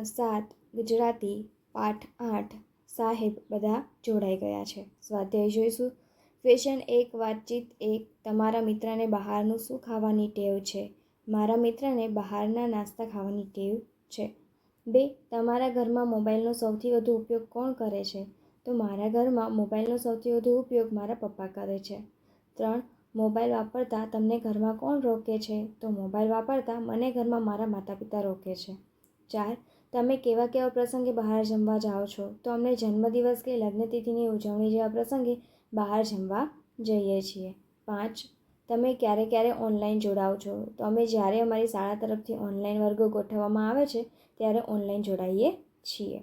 ધોરણ 7 ગુજરાતી પાઠ 8 સાહેબ બધા જોડાઈ ગયા છે. સ્વાધ્યાય જોઈશું. ક્વેશ્ચન 1 વાતચીત 1 તમારા મિત્રને બહારનું શું ખાવાની ટેવ છે? મારા મિત્રને બહારના નાસ્તા ખાવાની ટેવ છે. 2 તમારા ઘરમાં મોબાઈલનો સૌથી વધુ ઉપયોગ કોણ કરે છે? તો મારા ઘરમાં મોબાઈલનો સૌથી વધુ ઉપયોગ મારા પપ્પા કરે છે. 3 મોબાઈલ વાપરતા તમને ઘરમાં કોણ રોકે છે? તો મોબાઈલ વાપરતા મને ઘરમાં મારા માતા પિતા રોકે છે. 4 તમે કેવા પ્રસંગે બહાર જમવા જાઓ છો? તો અમને જન્મદિવસ કે લગ્નતિથિની ઉજવણી જેવા પ્રસંગે બહાર જમવા જઈએ છીએ. 5 તમે ક્યારે ઓનલાઈન જોડાઓ છો? તો અમે જ્યારે અમારી શાળા તરફથી ઓનલાઈન વર્ગો ગોઠવવામાં આવે છે ત્યારે ઓનલાઈન જોડાઈએ છીએ.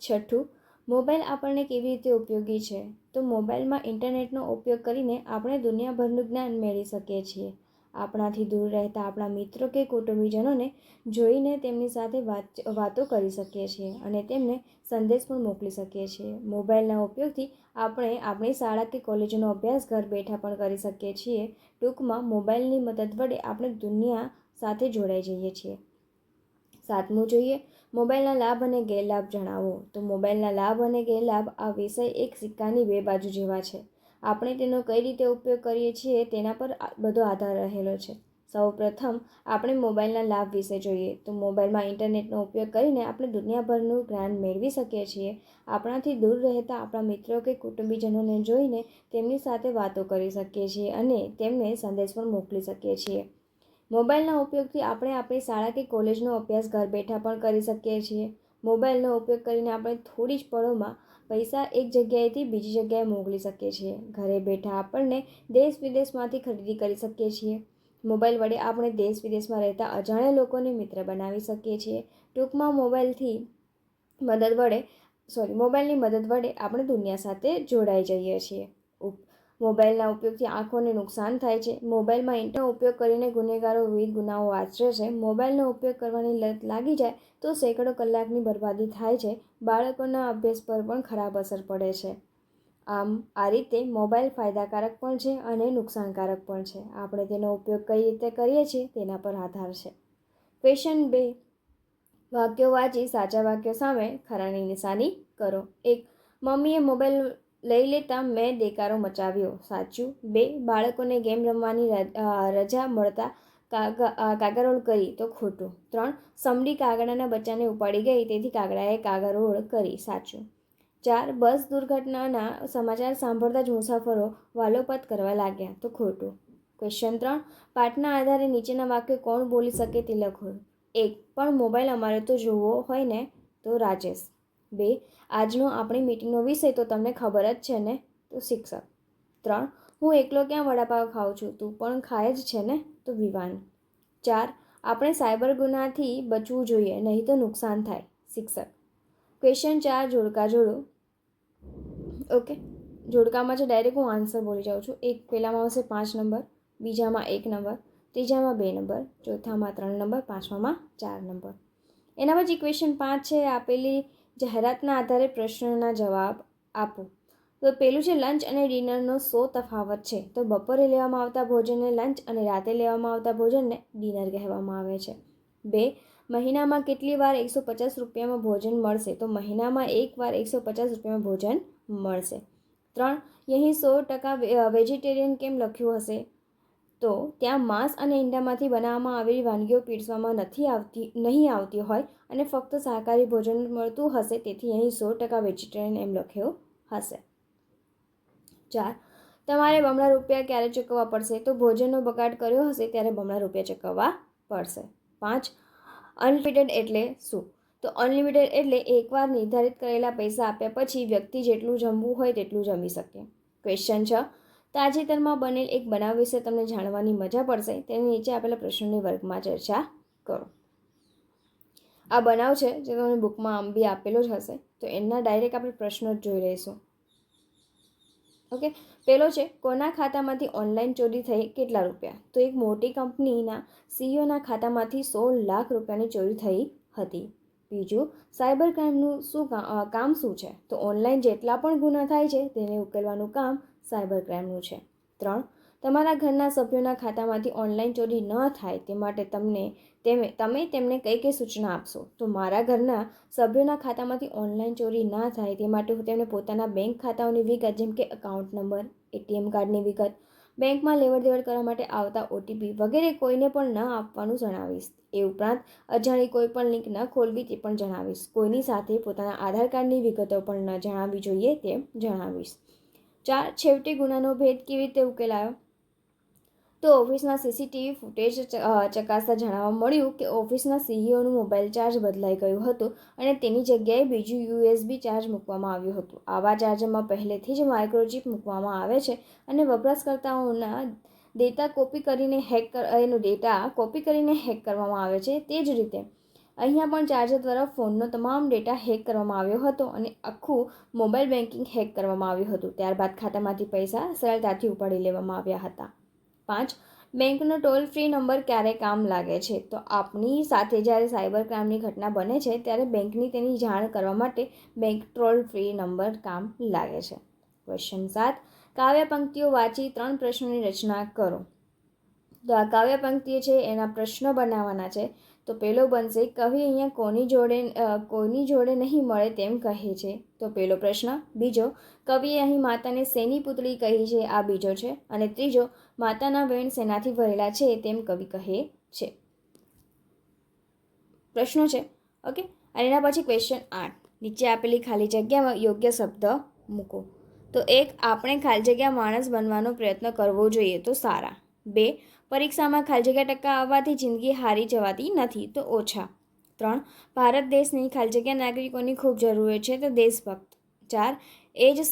6 મોબાઈલ આપણને કેવી રીતે ઉપયોગી છે? તો મોબાઈલમાં ઇન્ટરનેટનો ઉપયોગ કરીને આપણે દુનિયાભરનું જ્ઞાન મેળવી શકીએ છીએ. આપણાથી દૂર રહેતા આપણા મિત્રો કે કુટુંબીજનોને જોઈને તેમની સાથે વાતો કરી શકીએ છીએ અને તેમને સંદેશ પણ મોકલી શકીએ છીએ. મોબાઈલના ઉપયોગથી આપણે આપણી શાળા કે કોલેજનો અભ્યાસ ઘર બેઠા પણ કરી શકીએ છીએ. ટૂંકમાં મોબાઈલની મદદ વડે આપણે દુનિયા સાથે જોડાઈ જઈએ છીએ. 7 જોઈએ મોબાઈલના લાભ અને ગેરલાભ જણાવો. તો મોબાઈલના લાભ અને ગેરલાભ આ વિષય એક સિક્કાની 2 બાજુ જેવા છે. આપણે તેનો કઈ રીતે ઉપયોગ કરીએ છીએ તેના પર બધો આધાર રહેલો છે. સૌપ્રથમ આપણે મોબાઈલના લાભ વિશે જોઈએ. તો મોબાઈલમાં ઇન્ટરનેટનો ઉપયોગ કરીને આપણે દુનિયાભરનું જ્ઞાન મેળવી શકીએ છીએ. આપણાથી દૂર રહેતા આપણા મિત્રો કે કુટુંબીજનોને જોઈને તેમની સાથે વાતો કરી શકીએ છીએ અને તેમને સંદેશ પણ મોકલી શકીએ છીએ. મોબાઈલના ઉપયોગથી આપણે આપણી શાળા કે કોલેજનો અભ્યાસ ઘર બેઠા પણ કરી શકીએ છીએ. મોબાઈલનો ઉપયોગ કરીને આપણે થોડી જ પળોમાં પૈસા એક જગ્યાએથી બીજી જગ્યાએ મોકલી શકીએ છીએ. ઘરે બેઠા આપણને દેશ વિદેશમાંથી ખરીદી કરી શકીએ છીએ. મોબાઈલ વડે આપણે દેશ વિદેશમાં રહેતા અજાણ્યા લોકોને મિત્ર બનાવી શકીએ છીએ. ટૂંકમાં મોબાઈલની મદદ વડે આપણે દુનિયા સાથે જોડાઈ જઈએ છીએ. મોબાઈલના ઉપયોગથી આંખોને નુકસાન થાય છે. મોબાઈલમાં ઇન્ટરનેટનો ઉપયોગ કરીને ગુનેગારો વિવિધ ગુનાઓ આચરે છે. મોબાઈલનો ઉપયોગ કરવાની લત લાગી જાય તો સેંકડો કલાકની બરબાદી થાય છે. બાળકોના અભ્યાસ પર પણ ખરાબ અસર પડે છે. આમ આ રીતે મોબાઈલ ફાયદાકારક પણ છે અને નુકસાનકારક પણ છે. આપણે તેનો ઉપયોગ કઈ રીતે કરીએ છીએ તેના પર આધાર છે. ક્વેશ્ચન 2 વાક્યો વાંચી સાચા વાક્યો સામે ખરાની નિશાની કરો. 1 મમ્મીએ મોબાઈલ લઈ લેતા મેં દેકારો મચાવ્યો. સાચું. 2 બાળકોને ગેમ રમવાની રજા મળતા કાગરોળ કરી. તો ખોટું. 3 સમડી કાગડાના બચ્ચાને ઉપાડી ગઈ તેથી કાગડાએ કાગરોળ કરી. સાચું. 4 બસ દુર્ઘટનાના સમાચાર સાંભળતા જ મુસાફરો વાલોપત કરવા લાગ્યા. તો ખોટું. ક્વેશ્ચન 3 પાઠના આધારે નીચેના વાક્યો કોણ બોલી શકે તે લખો. 1 પણ મોબાઈલ અમારે તો જોવો હોય ને. તો રાજેશ. 2 આજનો આપણી મીટિંગનો વિષય તો તમને ખબર જ છે ને. તો શિક્ષક. 3 હું એકલો ક્યાં વડાપાવ ખાઉં છું, તું પણ ખાય જ છે ને. તો વિવાન. 4 આપણે સાયબર ગુનાથી બચવું જોઈએ નહીં તો નુકસાન થાય. શિક્ષક. ક્વેશ્ચન 4 જોડકા જોડો. ઓકે, જોડકામાં છે ડાયરેક્ટ હું આન્સર બોલી જાઉં છું. પહેલામાં આવશે 5 નંબર, બીજામાં 1 નંબર, ત્રીજામાં 2 નંબર, ચોથામાં 3 નંબર, પાંચમામાં 4 નંબર. એના પછી ક્વેશ્ચન 5 છે આપેલી જાહેરાતના આધારે પ્રશ્નના જવાબ આપો. તો પહેલું છે લંચ અને ડિનરનો શું તફાવત છે? તો બપોરે લેવામાં આવતા ભોજનને લંચ અને રાતે લેવામાં આવતા ભોજનને ડિનર કહેવામાં આવે છે. 2 મહિનામાં કેટલી વાર 150 રૂપિયામાં ભોજન મળશે? તો મહિનામાં એક વાર 150 રૂપિયામાં ભોજન મળશે. 3 અહીં 100% વેજીટેરિયન કેમ લખ્યું હશે? તો ત્યાં માંસ અને ઈંડામાંથી બનાવવામાં આવેલી વાનગીઓ પીરસવામાં નહીં આવતી હોય અને ફક્ત શાકાહારી ભોજન મળતું હશે, તેથી અહીં 100% વેજીટેરિયન એમ લખ્યું હશે. 4 તમારે બમણા રૂપિયા ક્યારે ચૂકવવા પડશે? તો ભોજનનો બગાડ કર્યો હશે ત્યારે બમણા રૂપિયા ચૂકવવા પડશે. 5 અનલિમિટેડ એટલે શું? તો અનલિમિટેડ એટલે એકવાર નિર્ધારિત કરેલા પૈસા આપ્યા પછી વ્યક્તિ જેટલું જમવું હોય તેટલું જમી શકે. ક્વેશ્ચન 6 તાજેતરમાં બનેલ એક બનાવ વિશે તમને જાણવાની મજા પડશે. તેની નીચે આપેલા પ્રશ્નોની વર્ગમાં ચર્ચા કરો. આ બનાવ છે જે તમને બુકમાં બી આપેલો જ હશે, તો એના ડાયરેક્ટ આપણે પ્રશ્નો જ જોઈ લઈશું. ઓકે, પહેલો છે કોના ખાતામાંથી ઓનલાઈન ચોરી થઈ કેટલા રૂપિયા? તો એક મોટી કંપનીના સીઈઓના ખાતામાંથી 16 લાખ રૂપિયાની ચોરી થઈ હતી. બીજું સાયબર ક્રાઇમનું કામ શું છે? તો ઓનલાઈન જેટલા પણ ગુના થાય છે તેને ઉકેલવાનું કામ સાયબર ક્રાઇમનું છે. 3 તમારા ઘરના સભ્યોના ખાતામાંથી ઓનલાઈન ચોરી ન થાય તે માટે તમને તમે તેમને કઈ સૂચના આપશો? તો મારા ઘરના સભ્યોના ખાતામાંથી ઓનલાઈન ચોરી ના થાય તે માટે હું તેમને પોતાના બેંક ખાતાઓની વિગત, જેમ કે એકાઉન્ટ નંબર, એટીએમ કાર્ડની વિગત, બેંકમાં લેવડ દેવડ કરવા માટે આવતા ઓટીપી વગેરે કોઈને પણ ન આપવાનું જણાવીશ. એ ઉપરાંત અજાણી કોઈ પણ લિંક ન ખોલવી તે પણ જણાવીશ. કોઈની સાથે પોતાના આધાર કાર્ડની વિગતો પણ ન જણાવવી જોઈએ તેમ જણાવીશ. 4. છેવટે ગુનાનો ભેદ કેવી રીતે ઉકેલાયો? તો ઓફિસના સીસીટીવી ફૂટેજ ચકાસતા જાણવા મળ્યું કે ઓફિસના સીઈઓનું મોબાઈલ ચાર્જ બદલાઈ ગયું હતું અને તેની જગ્યાએ બીજું યુએસબી ચાર્જ મૂકવામાં આવ્યું હતું. આવા ચાર્જરમાં પહેલેથી જ માઇક્રોચિપ મૂકવામાં આવે છે અને વપરાશકર્તાઓના ડેટા કોપી કરીને હેક કરવામાં આવે છે. તે જ રીતે અહીંયા પણ ચાર્જર દ્વારા ફોનનો તમામ ડેટા હેક કરવામાં આવ્યો હતો અને આખું મોબાઈલ બેન્કિંગ હેક કરવામાં આવ્યું હતું. ત્યારબાદ ખાતામાંથી પૈસા સરળતાથી ઉપાડી લેવામાં આવ્યા હતા. 5. બેંકનો ટોલ ફ્રી નંબર ક્યારે કામ લાગે છે? તો આપની સાથે જ્યારે સાયબર ક્રાઇમની ઘટના બને છે ત્યારે બેંકની તેની જાણ કરવા માટે બેંક ટોલ ફ્રી નંબર કામ લાગે છે. ક્વેશ્ચન 7. કાવ્ય પંક્તિઓ વાંચી 3 પ્રશ્નોની રચના કરો. તો આ કાવ્ય પંક્તિઓ છે એના પ્રશ્નો બનાવવાના છે. તો પહેલો બનશે, કવિ અહીંયા કોઈની જોડે નહીં મળે તેમ કહે છે. તો પહેલો પ્રશ્ન. બીજો, કવિએ અહીં માતાને શેની પુતળી કહી છે? આ બીજો છે. અને ત્રીજો, માતાના વેણ શેનાથી ભરેલા છે તેમ કવિ કહે છે. પ્રશ્નો છે. ઓકે. અને એના પછી ક્વેશ્ચન 8. નીચે આપેલી ખાલી જગ્યામાં યોગ્ય શબ્દ મૂકો. તો 1. આપણે ખાલી જગ્યા માણસ બનવાનો પ્રયત્ન કરવો જોઈએ. તો સારા. 2. પરીક્ષામાં ખાલી જગ્યા ટકા આવવાથી જિંદગી હારી જવાતી નથી. તો ઓછા. 3. ભારત દેશની ખાલી જગ્યા નાગરિકોની ખૂબ જરૂર છે. તો દેશભક્ત. 4. એ જ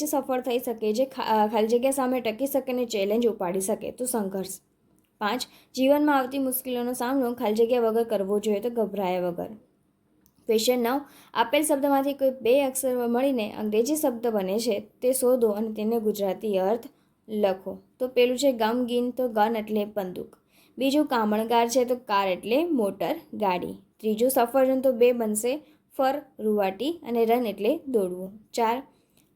સફળ થઈ શકે જે ખાલી જગ્યા સામે ટકી શકે અને ચેલેન્જ ઉપાડી શકે. તો સંઘર્ષ. 5. જીવનમાં આવતી મુશ્કેલીઓનો સામનો ખાલી જગ્યા વગર કરવો જોઈએ. તો ગભરાયા વગર. ક્વેશ્ચન 9. આપેલ શબ્દમાંથી કોઈ 2 અક્ષર મળીને અંગ્રેજી શબ્દ બને છે તે શોધો અને તેને ગુજરાતી અર્થ લખો. તો પેલું છે ગમગીન. તો ગન એટલે બંદૂક. બીજું કામણગાર છે. તો કાર એટલે મોટર ગાડી. ત્રીજું સફરજન. તો 2 બનશે ફર રૂવાટી અને રન એટલે દોડવું. 4.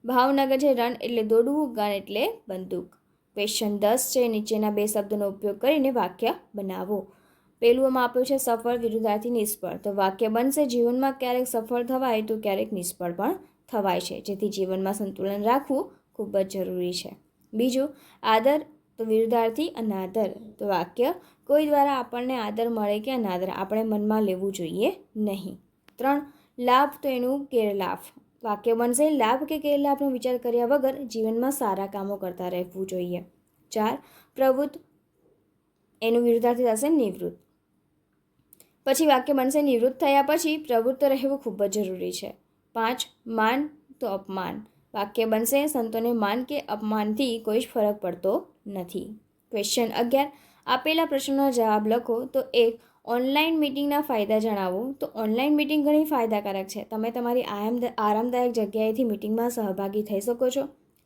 ભાવનગર છે. રન એટલે દોડવું, ગન એટલે બંદૂક. ક્વેશ્ચન 10 છે. નીચેના 2 શબ્દોનો ઉપયોગ કરીને વાક્ય બનાવો. પેલું આમાં આપ્યું છે સફળ વિરુદ્ધાર્થી નિષ્ફળ. તો વાક્ય બનશે જીવનમાં ક્યારેક સફળ થવાય તો ક્યારેક નિષ્ફળ પણ થવાય છે, જેથી જીવનમાં સંતુલન રાખવું ખૂબ જ જરૂરી છે. બીજું આદર. તો વિરુદ્ધાર્થી અનાદર. તો વાક્ય કોઈ દ્વારા આપણને આદર મળે કે અનાદર આપણે મનમાં લેવું જોઈએ નહીં. 3. લાભ. તો એનું ગેરલાભ. વાક્ય બનશે લાભ કે ગેરલાભનો વિચાર કર્યા વગર જીવનમાં સારા કામો કરતા રહેવું જોઈએ. 4. પ્રવૃત્ત. એનું વિરુદ્ધાર્થી થશે નિવૃત્ત. પછી વાક્ય બનશે નિવૃત્ત થયા પછી પ્રવૃત્ત રહેવું ખૂબ જ જરૂરી છે. 5. માન. તો અપમાન. વાક્ય બનશે સંતોને માન કે અપમાનથી કોઈ જ ફરક પડતો નથી. ક્વેશ્ચન 11. આપેલા પ્રશ્નોના જવાબ લખો. તો 1. ઓનલાઈન મિટિંગના ફાયદા જણાવો. તો ઓનલાઈન મિટિંગ ઘણી ફાયદાકારક છે. તમે તમારી આરામદાયક જગ્યાએથી મિટિંગમાં સહભાગી થઈ શકો છો.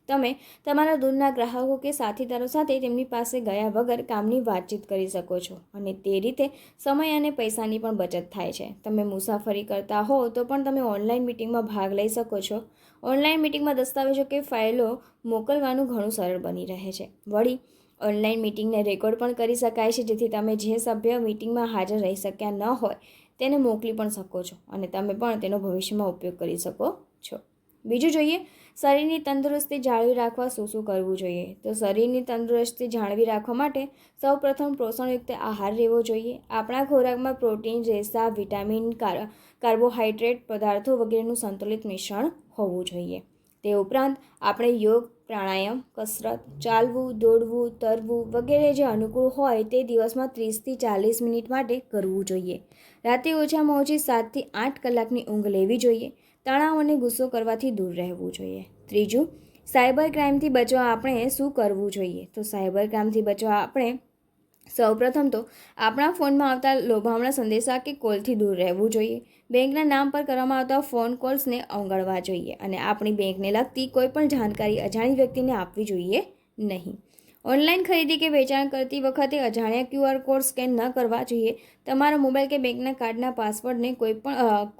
તમે તમારા દૂરના ગ્રાહકો કે સાથીદારો સાથે તેમની પાસે ગયા વગર કામની વાતચીત કરી શકો છો અને તે રીતે સમય અને પૈસાની પણ બચત થાય છે. તમે મુસાફરી કરતા હો તો પણ તમે ઓનલાઈન મિટિંગમાં ભાગ લઈ શકો છો. ઓનલાઈન મિટિંગમાં દસ્તાવેજો કે ફાઇલો મોકલવાનું ઘણું સરળ બની રહે છે. વળી ઓનલાઈન મિટિંગને રેકોર્ડ પણ કરી શકાય છે, જેથી તમે જે સભ્ય મિટિંગમાં હાજર રહી શક્યા ન હોય તેને મોકલી પણ શકો છો અને તમે પણ તેનો ભવિષ્યમાં ઉપયોગ કરી શકો છો. બીજું જોઈએ, શરીરની તંદુરસ્તી જાળવી રાખવા શું કરવું જોઈએ. તો શરીરની તંદુરસ્તી જાળવી રાખવા માટે સૌપ્રથમ પોષણયુક્ત આહાર લેવો જોઈએ. આપણા ખોરાકમાં પ્રોટીન, રેસા, વિટામિન, કાર્બોહાઈડ્રેટ પદાર્થો વગેરેનું સંતુલિત મિશ્રણ હોવું જોઈએ. તે ઉપરાંત આપણે યોગ, પ્રાણાયામ, કસરત, ચાલવું, દોડવું, તરવું વગેરે જે અનુકૂળ હોય તે દિવસમાં 30થી 40 મિનિટ માટે કરવું જોઈએ. રાતે ઓછામાં ઓછી 7થી 8 કલાકની ઊંઘ લેવી જોઈએ. તણાવ અને ગુસ્સો કરવાથી દૂર રહેવું જોઈએ. ત્રીજું, સાયબર ક્રાઇમથી બચવા આપણે શું કરવું જોઈએ. તો સાયબર ક્રાઇમથી બચવા આપણે સૌપ્રથમ તો આપણા ફોનમાં આવતા લોભામણા સંદેશા કે કોલથી દૂર રહેવું જોઈએ. બેંકના નામ પર કરવામાં આવતા ફોન કોલ્સને અવગણવા જોઈએ અને આપણી બેંકને લગતી કોઈપણ જાણકારી અજાણી વ્યક્તિને આપવી જોઈએ નહીં. ઓનલાઈન ખરીદી કે વેચાણ કરતી વખતે અજાણ્યા QR કોડ સ્કેન ન કરવા જોઈએ. તમારા મોબાઈલ કે બેંકના કાર્ડના પાસવર્ડને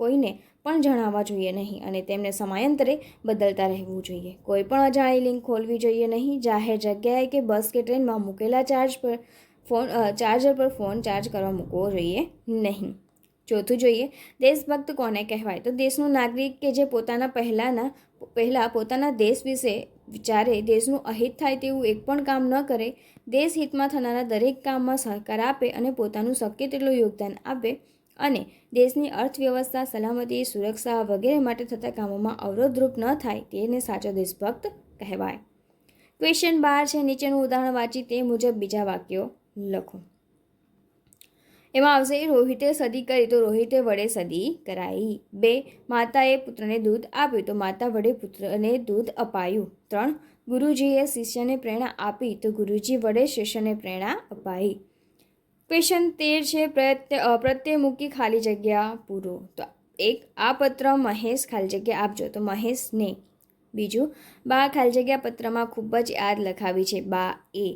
કોઈને પણ જણાવવા જોઈએ નહીં અને તેમને સમયાંતરે બદલતા રહેવું જોઈએ. કોઈ પણ અજાણી લિંક ખોલવી જોઈએ નહીં. જાહેર જગ્યાએ કે બસ કે ટ્રેનમાં મૂકેલા ચાર્જ પર ચાર્જર પર ફોન ચાર્જ કરવા મૂકવો જોઈએ નહીં. ચોથું જોઈએ, દેશભક્ત કોને કહેવાય? તો દેશનો નાગરિક કે જે પહેલાં પોતાના દેશ વિશે વિચારે, દેશનું અહિત થાય તેવું એક પણ કામ ન કરે, દેશ હિતમાં થનારા દરેક કામમાં સહકાર આપે અને પોતાનું શક્ય તેટલું યોગદાન આપે અને દેશની અર્થવ્યવસ્થા, સલામતી, સુરક્ષા વગેરે માટે થતા કામોમાં અવરોધરૂપ ન થાય તેને સાચો દેશભક્ત કહેવાય. ક્વેશ્ચન 12 છે, નીચેનું ઉદાહરણ વાંચી તે મુજબ બીજા વાક્યો લખો. એમાં આવશે રોહિતે સદી કરી તો રોહિતે વડે સદી કરાઈ. 2 માતાએ પુત્રને દૂધ આપ્યું તો માતા વડે પુત્રને દૂધ અપાયું. 3 ગુરુજીએ શિષ્યને પ્રેરણા આપી તો ગુરુજી વડે શિષ્યને પ્રેરણા અપાઈ. ક્વેશ્ચન 13 છે, પ્રત્યય મૂકી ખાલી જગ્યા પૂરો. તો 1 આ પત્ર મહેશ ખાલી જગ્યા આપજો તો મહેશને. બીજું, બા ખાલી જગ્યા પત્રમાં ખૂબ જ યાદ લખાવી છે, બા એ.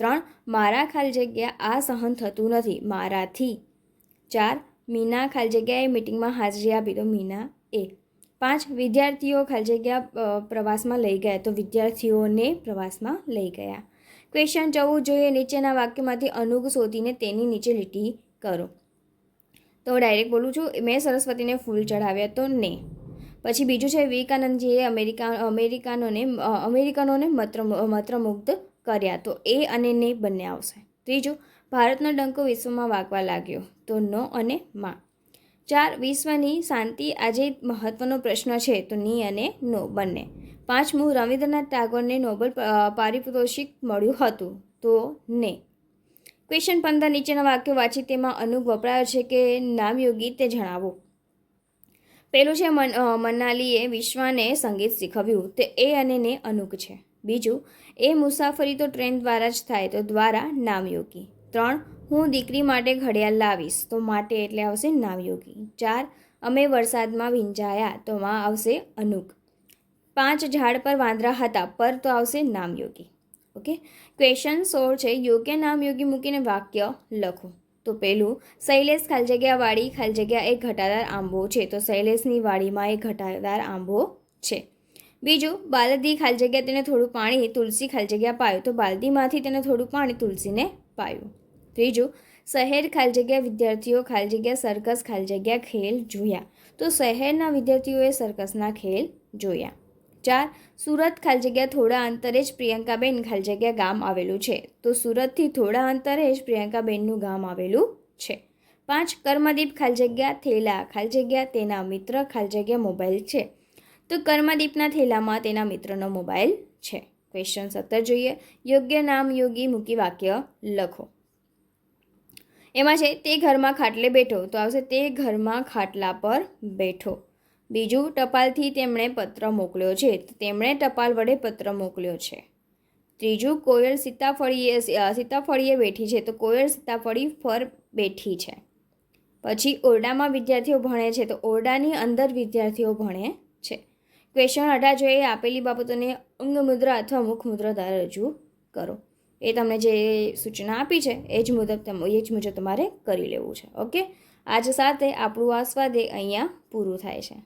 3 મારા ખાલી જગ્યા આ સહન થતું નથી, મારાથી. 4 મીના ખાલી જગ્યાએ મિટિંગમાં હાજરી આપી તો મીના એ. 5 વિદ્યાર્થીઓ ખાલી જગ્યા પ્રવાસમાં લઈ ગયા તો વિદ્યાર્થીઓને પ્રવાસમાં લઈ ગયા. ક્વેશ્ચન 14 જોઈએ, નીચેના વાક્યમાંથી અનુગ શોધીને તેની નીચે લીટી કરો. તો ડાયરેક્ટ બોલું છું, મેં સરસ્વતીને ફૂલ ચઢાવ્યા તો ને. પછી બીજું છે, વિવેકાનંદજીએ અમેરિકનોને મંત્રમુગ્ધ કર્યા તો એ અને ને બંને આવશે. ત્રીજું, ભારતનો ડંકો વિશ્વમાં વાગવા લાગ્યો તો નો અને માં. 4 વિશ્વની શાંતિ આજે મહત્વનો પ્રશ્ન છે તો ની અને નો બંને. 5મું, રવિન્દ્રનાથ ટાગોરને નોબેલ પારિતોષિક મળ્યું હતું તો ને. ક્વેશ્ચન 15 નીચેના વાક્યો વાંચી તેમાં અનુગ વપરાયો છે કે નામયોગી તે જણાવો. પહેલું છે, મનાલીએ વિશ્વને સંગીત શીખવ્યું તે એ અને ને અનુગ છે. બીજું, એ મુસાફરી તો ટ્રેન દ્વારા જ થાય તો દ્વારા નામયોગી. 3 હું દીકરી માટે ઘડિયાળ લાવીશ તો માટે એટલે આવશે નામયોગી. 4 અમે વરસાદમાં ભીંજાયા તો માં આવશે અનુગ. 5 ઝાડ પર વાંદરા હતા પર તો આવશે નામયોગી. ઓકે. ક્વેશ્ચન 16 છે, યોગ્ય નામયોગી મૂકીને વાક્ય લખો. તો પહેલું, શૈલેષ ખાલી જગ્યા વાડી ખાલી જગ્યા એક ઘટાદાર આંબો છે તો શૈલેષની વાડીમાં એક ઘટાદાર આંબો છે. બીજું, બાલદી ખાલી જગ્યા તેને થોડું પાણી તુલસી ખાલી જગ્યા પાયું તો બાલદીમાંથી તેને થોડું પાણી તુલસીને પાયું. ત્રીજું, શહેર ખાલી જગ્યા વિદ્યાર્થીઓ ખાલી જગ્યા સર્કસ ખાલી જગ્યા ખેલ જોયા તો શહેરના વિદ્યાર્થીઓએ સર્કસના ખેલ જોયા. 4 સુરત ખાલી જગ્યા થોડા અંતરે જ પ્રિયંકાબેન ખાલી જગ્યા ગામ આવેલું છે તો સુરતથી થોડા અંતરે જ પ્રિયંકાબેનનું ગામ આવેલું છે. 5 કર્મદીપ ખાલી જગ્યા થેલા ખાલી જગ્યા તેના મિત્ર ખાલી જગ્યા મોબાઈલ છે તો કર્મદીપના થેલામાં તેના મિત્રનો મોબાઈલ છે. ક્વેશ્ચન 17 જોઈએ, યોગ્ય નામ યોગી મૂકી વાક્ય લખો. એમાં છે, તે ઘરમાં ખાટલે બેઠો તો આવશે તે ઘરમાં ખાટલા પર બેઠો. બીજું, ટપાલથી તેમણે પત્ર મોકલ્યો છે તો તેમણે ટપાલ વડે પત્ર મોકલ્યો છે. ત્રીજું, કોયલ સીતાફળીએ બેઠી છે તો કોયલ સીતાફળી પર બેઠી છે. પછી ઓરડામાં વિદ્યાર્થીઓ ભણે છે તો ઓરડાની અંદર વિદ્યાર્થીઓ ભણે છે. ક્વેશ્ચન 18 જોઈએ, આપેલી બાબતોને અંગમુદ્રા અથવા મુખમુદ્રા દ્વારા રજૂ કરો. એ તમને જે સૂચના આપી છે એ જ મુજબ તમારે કરી લેવું છે. ઓકે. આજ સાથે આપણું આ સ્વાધ્યાય અહીંયા પૂરું થાય છે.